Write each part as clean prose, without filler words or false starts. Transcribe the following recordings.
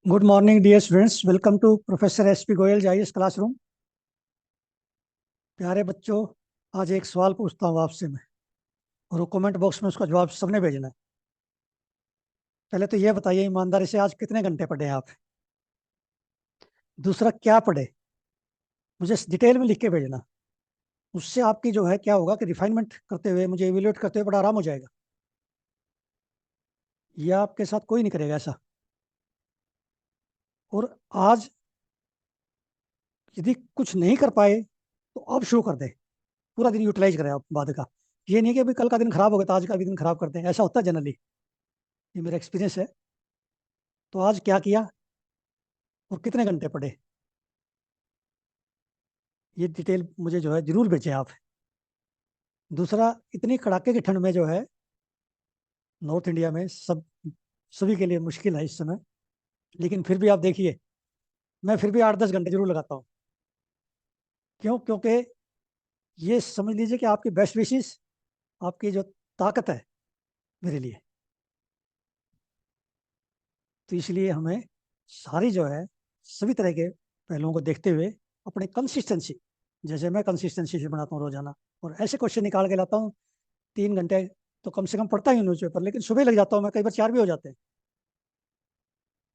Good morning dear students, welcome to professor S P Goyal जाइए classroom. प्यारे बच्चों, आज एक सवाल पूछता हूँ आपसे मैं, और कमेंट बॉक्स में उसका जवाब सबने भेजना है। पहले तो ये बताइए ईमानदारी से, आज कितने घंटे पढ़े हैं आप? दूसरा, क्या पढ़े? मुझे डिटेल में लिख के भेजना। उससे आपकी जो है क्या होगा कि रिफाइनमेंट करते हुए, मुझे इवेल्युएट करते हुए बड़ा आराम हो जाएगा। यह आपके साथ कोई नहीं करेगा ऐसा। और आज यदि कुछ नहीं कर पाए तो अब शुरू कर दे। पूरा दिन यूटिलाइज करें आप बाद का। ये नहीं कि अभी कल का दिन खराब हो गया तो आज का भी दिन खराब करते हैं, ऐसा होता है जनरली। ये मेरा एक्सपीरियंस है। तो आज क्या किया और कितने घंटे पढ़े, ये डिटेल मुझे जो है जरूर भेजें आप। दूसरा, इतनी कड़ाके की ठंड में जो है नॉर्थ इंडिया में सभी के लिए मुश्किल है इस समय। लेकिन फिर भी आप देखिए, मैं फिर भी 8-10 घंटे जरूर लगाता हूँ। क्यों? क्योंकि ये समझ लीजिए कि आपकी बेस्ट विशेस, आपकी जो ताकत है मेरे लिए। तो इसलिए हमें सारी जो है सभी तरह के पहलुओं को देखते हुए अपने कंसिस्टेंसी, जैसे मैं कंसिस्टेंसी से बनाता हूँ रोजाना, और ऐसे क्वेश्चन निकाल के लाता हूँ। 3 घंटे तो कम से कम पढ़ता ही न्यूज पेपर, लेकिन सुबह लग जाता हूँ मैं, कई बार 4 भी हो जाते हैं।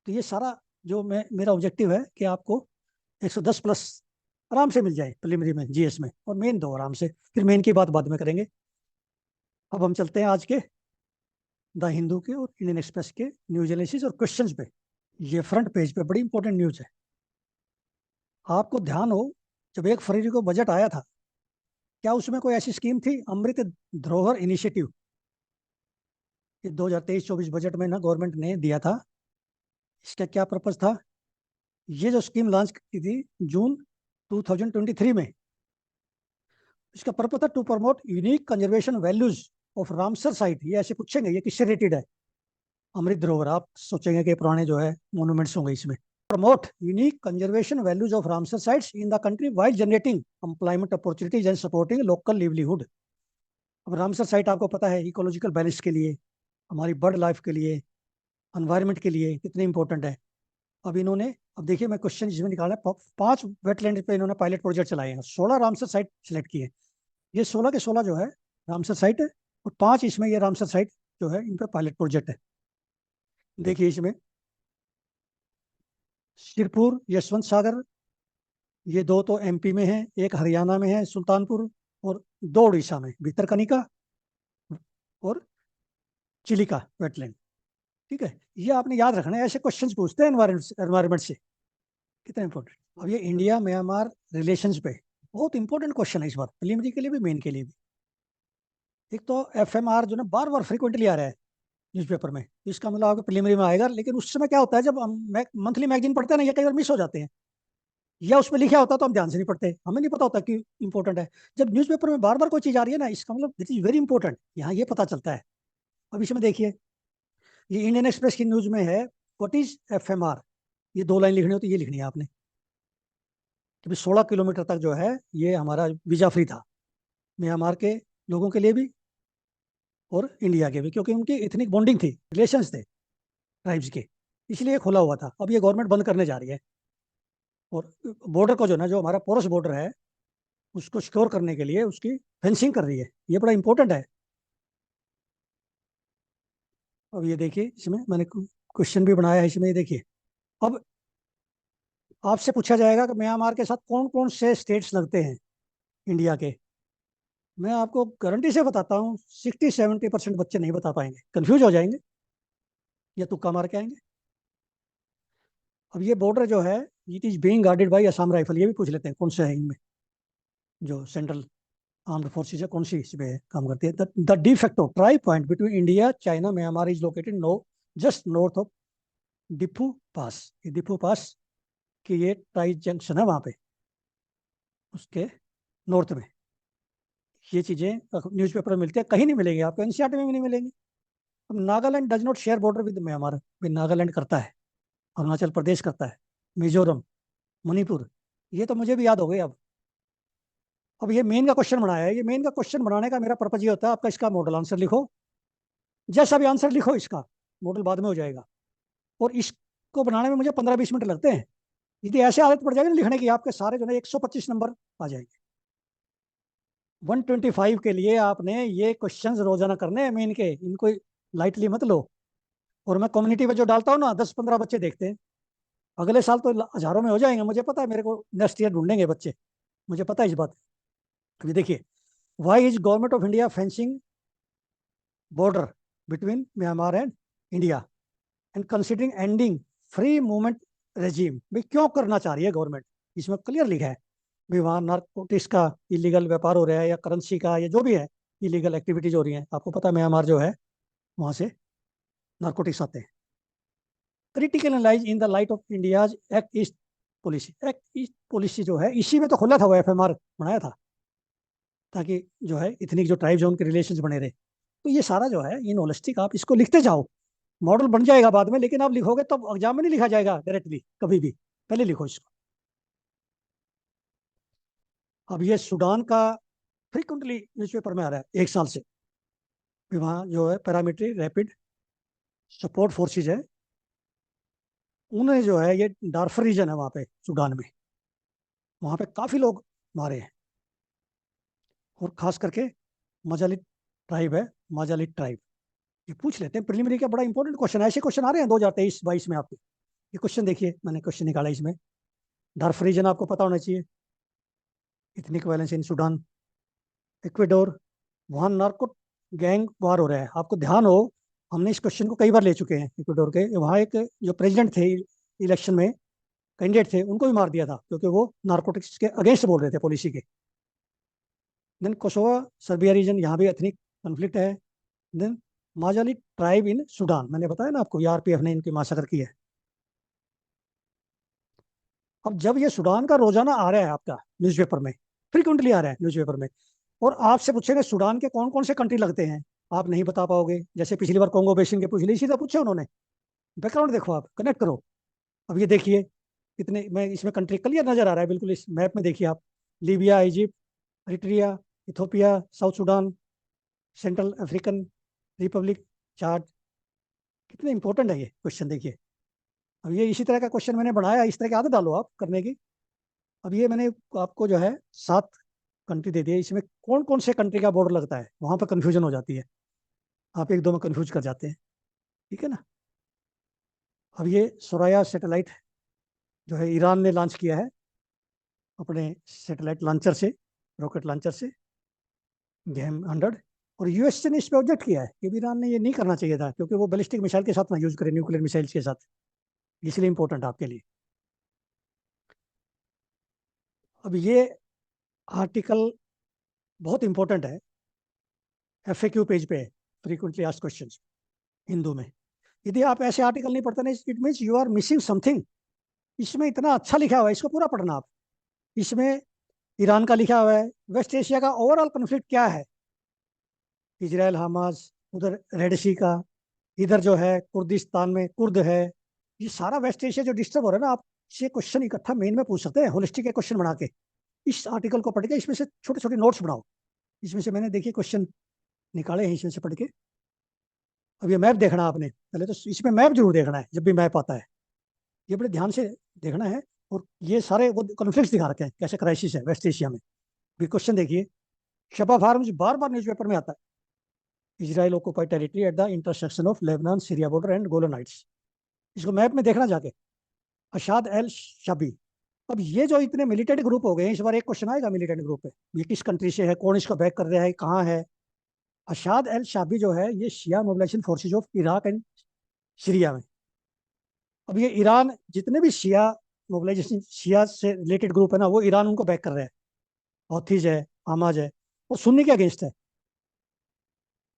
तो ये सारा जो मेरा ऑब्जेक्टिव है कि आपको 110 प्लस आराम से मिल जाए प्रिलिमिनरी में, जीएस में, और मेन दो आराम से, फिर मेन की बात बाद में करेंगे। अब हम चलते हैं आज के द हिंदू के और इंडियन एक्सप्रेस के न्यूज एनालिसिस और क्वेश्चंस पे। ये फ्रंट पेज पे बड़ी इंपॉर्टेंट न्यूज है। आपको ध्यान हो, जब 1 फरवरी को बजट आया था, क्या उसमें कोई ऐसी स्कीम थी, अमृत धरोहर इनिशिएटिव? ये 2023-24 बजट में ना गवर्नमेंट ने दिया था। इसका क्या पर्पज था? ये जो स्कीम लॉन्च की थी जून 2023 में, इसका पर्पज था to promote unique conservation values of Ramsar site. ये ऐसे पूछेंगे ये किससे रिलेटेड है? अमृत धरोहर, आप सोचेंगे कि पुराने जो है मोन्यूमेंट्स होंगे इसमें। Promote unique conservation values of Ramsar sites in the country while generating employment opportunities and supporting local livelihood. अब रामसर साइट आपको पता है इकोलॉजिकल बैलेंस के लिए, हमारी बर्ड लाइफ के लिए, एनवायरमेंट के लिए कितने इंपॉर्टेंट है। अब इन्होंने, अब देखिए मैं क्वेश्चन इसमें निकाला है, 5 वेटलैंड पे इन्होंने पायलट प्रोजेक्ट चलाए हैं, 16 रामसर साइट सिलेक्ट किए। ये 16 के 16 जो है रामसर साइट है, और 5 इसमें ये रामसर साइट जो है इन पे पायलट प्रोजेक्ट है। देखिए इसमें सिरपुर, यशवंत सागर, ये दो तो एमपी में है, एक हरियाणा में है सुल्तानपुर, और दो उड़ीसा में भितरकनिका और चिलिका वेटलैंड। ठीक है, ये आपने याद रखना है, ऐसे क्वेश्चंस पूछते हैं एनवायरमेंट से, कितना इंपॉर्टेंट। अब ये इंडिया म्यांमार रिलेशंस पे बहुत इंपॉर्टेंट क्वेश्चन है इस बार, प्रीलिमिनरी के लिए भी मेन के लिए भी। एक तो एफएमआर जो ना बार बार फ्रीक्वेंटली आ रहा है न्यूज़पेपर में, इसका मतलब आपको प्रीलिमिनरी में आएगा। लेकिन उस समय क्या होता है, जब हम मंथली मैगजीन पढ़ते हैं ना, ये कई बार मिस हो जाते हैं, या उसमें लिखा होता है तो हम ध्यान से नहीं पढ़ते, हमें नहीं पता होता कि इंपॉर्टेंट है। जब न्यूज़पेपर में बार बार कोई चीज आ रही है ना, इसका मतलब दिस इज वेरी इंपॉर्टेंट, यहाँ ये पता चलता है। अब इसमें देखिए, ये इंडियन एक्सप्रेस की न्यूज में है, व्हाट इज एफएमआर। ये 2 लाइन लिखनी हो तो ये लिखनी है आपने, कि 16 किलोमीटर तक जो है ये हमारा वीजा फ्री था, म्यांमार के लोगों के लिए भी और इंडिया के भी, क्योंकि उनकी इथनिक बॉन्डिंग थी, रिलेशंस थे ट्राइब्स के, इसलिए खुला हुआ था। अब ये गवर्नमेंट बंद करने जा रही है, और बॉर्डर को जो ना, जो हमारा पोरस बॉर्डर है, उसको सिक्योर करने के लिए उसकी फेंसिंग कर रही है। ये बड़ा इंपॉर्टेंट है। अब ये देखिए, इसमें मैंने क्वेश्चन भी बनाया है इसमें, ये देखिए। अब आपसे पूछा जाएगा कि म्यांमार के साथ कौन कौन से स्टेट्स लगते हैं इंडिया के। मैं आपको गारंटी से बताता हूँ, 60-70% बच्चे नहीं बता पाएंगे, कंफ्यूज हो जाएंगे या तुक्का मार के आएंगे। अब ये बॉर्डर जो है, it is being guarded by Assam rifle, ये भी पूछ लेते हैं कौन से है इनमें, जो सेंट्रल आर्म्ड फोर्सेज है, कौन सी इसमें काम करती है। The de facto tri point between India China Myanmar is located no just north of Diphu pass. ये डिफू पास की ये ट्राई जंक्शन है वहां पे, उसके नॉर्थ में। ये चीजें न्यूज़पेपर में मिलती है, कहीं नहीं मिलेंगी आपको, एनसीईआरटी में भी नहीं मिलेंगी। अब Nagaland does not share border with Myanmar, भी नागालैंड करता है, अरुणाचल प्रदेश करता है, मिजोरम, मणिपुर, ये तो मुझे भी याद हो गई। अब ये मेन का क्वेश्चन बनाया है, ये मेन का क्वेश्चन बनाने का मेरा पर्पज ये होता है, आपका इसका मॉडल आंसर लिखो, जैसा भी आंसर लिखो इसका मॉडल बाद में हो जाएगा। और इसको इसको बनाने में मुझे 15-20 मिनट लगते हैं। यदि ऐसे आदत पड़ जाएगी ना लिखने की, आपके सारे जो है 125 नंबर आ जाएंगे। 125 के लिए आपने ये क्वेश्चंस रोजाना करने हैं मेन के, इनको लाइटली मत लो। और मैं कम्युनिटी में जो डालता हूँ ना, 10-15 बच्चे देखते हैं। अगले साल तो हजारों में हो जाएंगे, मुझे पता है। मेरे को नेक्स्ट ईयर ढूंढेंगे बच्चे, मुझे पता है इस बात। अभी देखिए, why is government of India fencing border between Myanmar and India and considering ending free movement regime. भाई क्यों करना चाह रही है गवर्नमेंट? इसमें क्लियर लिखा है भी वहाँ नारकोटिक्स का इलीगल व्यापार हो रहा है, या करेंसी का, या जो भी है इलीगल एक्टिविटीज हो रही है। आपको पता है म्यांमार जो है वहाँ से नारकोटिक्स आते हैं। Critical analyse in the light of India's act east policy. Act east policy जो है, इसी में तो खुला था वो एफएमआर बनाया था, ताकि जो है इथनिक जो ट्राइब्स है उनके रिलेशन बने रहे। तो ये सारा जो है इन होलिस्टिक आप इसको लिखते जाओ, मॉडल बन जाएगा बाद में। लेकिन आप लिखोगे तब एग्जाम में नहीं लिखा जाएगा डायरेक्टली कभी भी, पहले लिखो इसको। अब ये सूडान का फ्रीक्वेंटली न्यूज़पेपर में आ रहा है 1 साल से, वहाँ जो है पैरामिलिट्री रैपिड सपोर्ट फोर्सेज है, उन्हें जो है ये डार्फर रीजन है वहाँ पे सूडान में, वहाँ पे काफ़ी लोग मारे हैं। और खास करके मजालिट ट्राइब है, मजालिट ट्राइब। ये पूछ लेते हैं प्रिलिमिनरी का, बड़ा इंपॉर्टेंट क्वेश्चन है। ऐसे क्वेश्चन आ रहे हैं 2023-22 में आपके। ये क्वेश्चन देखिए, मैंने क्वेश्चन निकाला इसमें। डार्फर रीजन आपको पता होना चाहिए, ethnic violence in Sudan. Ecuador, वहाँ नार्को गैंग वार हो रहा है। आपको ध्यान हो, हमने इस क्वेश्चन को कई बार ले चुके हैं। इक्वेडोर के वहाँ एक जो प्रेसिडेंट थे इलेक्शन में, कैंडिडेट थे, उनको भी मार दिया था क्योंकि वो नार्कोटिक्स के अगेंस्ट बोल रहे थे पॉलिसी के। देन कोसोवा सर्बिया रीजन, यहाँ भी एथनिक कॉन्फ्लिक्ट है। देन माजाली ट्राइब इन सूडान, मैंने बताया ना आपको, आरपीएफ ने इनकी मासकर की है। अब जब ये सूडान का रोजाना आ रहा है आपका न्यूज़पेपर में, फ्रिक्वेंटली आ रहा है न्यूज़पेपर में, और आपसे पूछेंगे सूडान के कौन कौन से कंट्री लगते हैं, आप नहीं बता पाओगे। जैसे पिछली बार कॉन्गो बेसिन के पूछ लिए, इसी तरह पूछे उन्होंने। बैकग्राउंड देखो, आप कनेक्ट करो। अब ये देखिए कितने, मैं इसमें कंट्री क्लियर नजर आ रहा है बिल्कुल, इस मैप में देखिए आप। Libya, Egypt, Eritrea, Ethiopia, South Sudan, Central African Republic, Chad. कितने इंपॉर्टेंट है ये क्वेश्चन, देखिए। अब ये इसी तरह का क्वेश्चन मैंने बनाया, इस तरह की आदत डालो आप करने की। अब ये मैंने आपको जो है 7 कंट्री दे दिए, इसमें कौन कौन से कंट्री का बॉर्डर लगता है, वहां पर कंफ्यूजन हो जाती है, आप एक दो में कंफ्यूज कर जाते हैं। ठीक है ना। अब ये सोराया सैटेलाइट जो है ईरान ने लॉन्च किया है अपने सैटेलाइट लॉन्चर से, रॉकेट लॉन्चर से, GAM-100। और यूएस ने इस पर ऑब्जेक्ट किया है कि ईरान ने ये नहीं करना चाहिए था, क्योंकि वो बैलिस्टिक मिसाइल के साथ ना यूज करे, न्यूक्लियर मिसाइल्स के साथ, इसलिए इंपॉर्टेंट आपके लिए। अब ये आर्टिकल बहुत इंपॉर्टेंट है, FAQ पेज पे है, फ्रीक्वेंटली आस्क्ड क्वेश्चंस हिंदू में। यदि आप ऐसे आर्टिकल नहीं पढ़ते ना, it means you are missing something. इसमें इतना अच्छा लिखा हुआ है, इसको पूरा पढ़ना आप। इसमें ईरान का लिखा हुआ है, वेस्ट एशिया का ओवरऑल कॉन्फ्लिक्ट क्या है, इजराइल हमास, उधर रेड सी का, इधर जो है कुर्दिस्तान में कुर्द है। ये सारा वेस्ट एशिया जो डिस्टर्ब हो रहा है ना, आप ये क्वेश्चन इकट्ठा मेन में पूछ सकते हैं, होलिस्टिक के क्वेश्चन बना के। इस आर्टिकल को पढ़ के इसमें से छोटे छोटे नोट्स बनाओ। इसमें से मैंने देखिए क्वेश्चन निकाले हैं इसमें से पढ़ के। अब ये मैप देखना आपने, पहले तो इसमें मैप जरूर देखना है जब भी मैप आता है, ये बड़े ध्यान से देखना है। और ये सारे वो कॉन्फ्लिक्ट दिखा रखे हैं, कैसे क्राइसिस है वेस्ट एशिया में। भी क्वेश्चन देखिए, शबा फार्म्स बार बार न्यूज़पेपर में आता है। Israel occupied territory at the intersection of Lebanon Syria border and Golan Heights. इसको मैप में देखना जाके। अशाद एल शाबी। अब ये जो इतने मिलिटेंट ग्रुप हो गए, इस बार एक क्वेश्चन आएगा मिलिटेंट ग्रुप पे, ये किस कंट्री से है, कौन इसको बैक कर रहा है, कहाँ है। अशाद एल शाबी जो है, ये Shia mobilisation forces of Iraq and Syria में। अब ये ईरान, जितने भी शिया मोबिलाइजेशन, शिया से रिलेटेड ग्रुप है ना, वो ईरान उनको बैक कर रहा है। हौथीज है, हमाज है, और सुन्नी के अगेंस्ट है,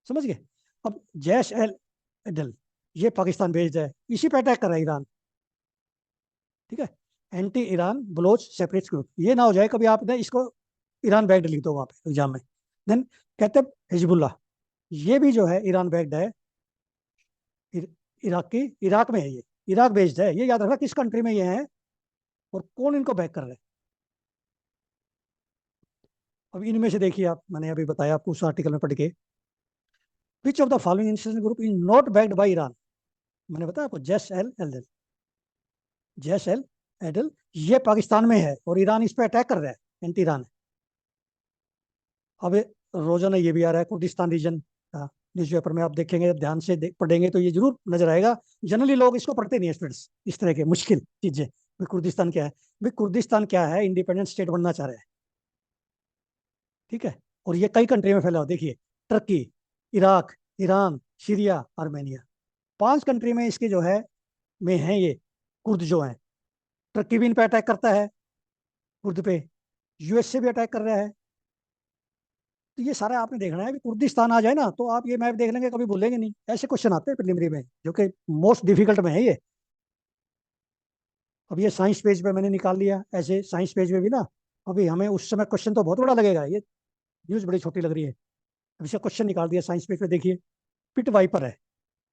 समझ गए। अब जैश एल एडल, ये पाकिस्तान बेस्ड है, इसी पे अटैक कर रहा है ईरान। ठीक है। Anti Iran Baloch separate group, ये ना हो जाए कभी आपने इसको ईरान बैक्ड लिख दो वहां पे एग्जाम में। देन कहते हैं हिजबुल्ला, ये भी जो है ईरान बैक्ड है, इराक की, इराक में है ये, इराक बेस्ड है। ये याद रखना किस कंट्री में ये है और कौन इनको बैक कर रहा है। अब इनमें से देखिए आप, मैंने अभी बताया आपको उस आर्टिकल में पढ़ के, which of the following institution group is not backed by Iran. मैंने बताया आपको, Jaish el el el, Jaish el Adl, ये पाकिस्तान में है और ईरान इस पे अटैक कर रहा है, एंटी ईरान है। अब रोजाना ये भी आ रहा है कुर्दिस्तान रीजन का, न्यूज़पेपर में आप देखेंगे, ध्यान से पढ़ेंगे तो ये जरूर नजर आएगा। जनरली लोग इसको पढ़ते नहीं है स्टूडेंट्स, इस तरह के मुश्किल चीजें। भाई कुर्दिस्तान क्या है? भाई कुर्दिस्तान क्या है, इंडिपेंडेंट स्टेट बनना चाह रहा है, ठीक है। और ये कई कंट्री में फैला हुआ, देखिए, Turkey, Iraq, Iran, Syria, Armenia, 5 country में इसके जो है में है ये कुर्द जो है। टर्की भी इन पे अटैक करता है, कुर्द पे। यूएसए भी अटैक कर रहा है। तो ये सारा आपने देखना है। कि कुर्दिस्तान आ जाए ना तो आप ये मैप देख लेंगे, कभी भूलेंगे नहीं। ऐसे क्वेश्चन आते हैं प्रिलिमिनरी में, जो कि मोस्ट डिफिकल्ट में है ये। अब ये साइंस पेज पे मैंने निकाल लिया, ऐसे साइंस पेज में भी ना, अभी हमें उस समय क्वेश्चन तो बहुत बड़ा लगेगा, ये न्यूज बड़ी छोटी लग रही है। अब इसका क्वेश्चन निकाल दिया साइंस पेज पे, देखिए। पिट वाइपर है।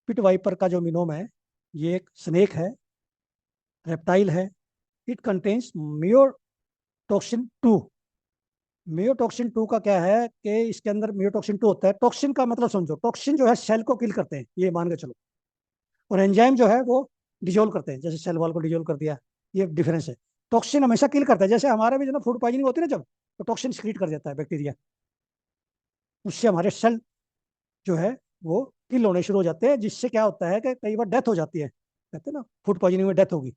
पिट वाइपर का जो मिनोम है, ये एक स्नेक है, रेप्टाइल है। It contains मियोटॉक्सिन 2। मियोटॉक्सिन 2 का क्या है कि इसके अंदर मियोटॉक्सिन 2 होता है। टॉक्सिन का मतलब समझो, टॉक्सिन जो है सेल को किल करते हैं, ये मान के चलो। और एंजाइम जो है वो डिजोल्व करते हैं, जैसे सेल वॉल को डिजोल्व कर दिया। ये डिफरेंस है। टॉक्सिन हमेशा किल करता है, जैसे हमारे भी जो ना फूड पॉइजनिंग होती है ना, जब तो टॉक्सिन सिक्रीट कर देता है बैक्टीरिया, उससे हमारे सेल जो है वो किल होने शुरू हो जाते हैं, जिससे क्या होता है कि कई बार डेथ हो जाती है। कहते हैं ना फूड पॉइजनिंग में डेथ होगी,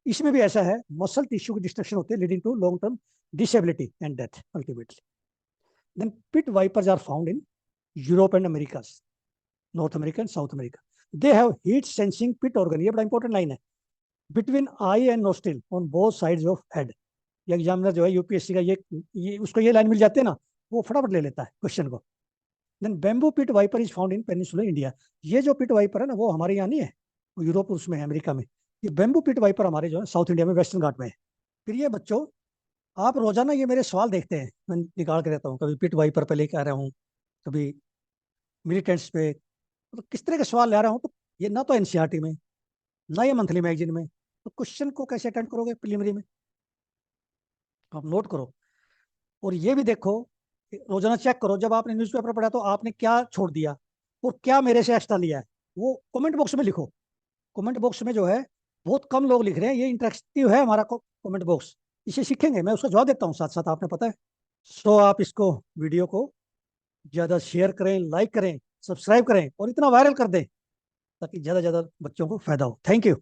इसमें भी ऐसा है। मसल टिश्यू की डिस्ट्रक्शन होती है, leading to long term disability and death ultimately. Then pit vipers are found in Europe and America, North America and South America. They have heat sensing pit organ, ये बड़ा important line है, between eye and nostril on both sides of head. ये examiner जो है UPSC का, ये उसको ये लाइन मिल जाती है ना, वो फटाफट ले लेता है क्वेश्चन को। Then bamboo pit viper is found in peninsular India. ये जो पिट वाइपर है ना, वो हमारे यहाँ नहीं है, वो यूरोप उसमें है, अमेरिका में। ये बैम्बू पिट वाइपर हमारे जो है साउथ इंडिया में, वेस्टर्न घाट में है। फिर ये बच्चों, आप रोजाना ये मेरे सवाल देखते हैं, मैं निकाल के रहता हूँ, कभी पिट वाइपर पे लेके आ रहा हूँ, कभी मिलिटेंट्स पे, तो किस तरह के सवाल ले आ रहा हूँ। तो ये ना तो एनसीईआरटी में, ना ये मंथली मैगजीन में, तो क्वेश्चन को कैसे अटेंड करोगे प्रीलिमिनरी में? आप नोट करो। और ये भी देखो, रोजाना चेक करो, जब आपने न्यूज़पेपर पढ़ा तो आपने क्या छोड़ दिया और क्या मेरे से एक्स्ट्रा लिया है, वो कमेंट बॉक्स में लिखो। कमेंट बॉक्स में जो है, बहुत कम लोग लिख रहे हैं, ये इंटरेक्टिव है हमारा कमेंट बॉक्स, इसे सीखेंगे, मैं उसका जवाब देता हूँ साथ साथ, आपने पता है। सो आप इसको, वीडियो को ज़्यादा शेयर करें, लाइक करें, सब्सक्राइब करें और इतना वायरल कर दें, ताकि ज़्यादा से ज़्यादा बच्चों को फायदा हो। Thank you.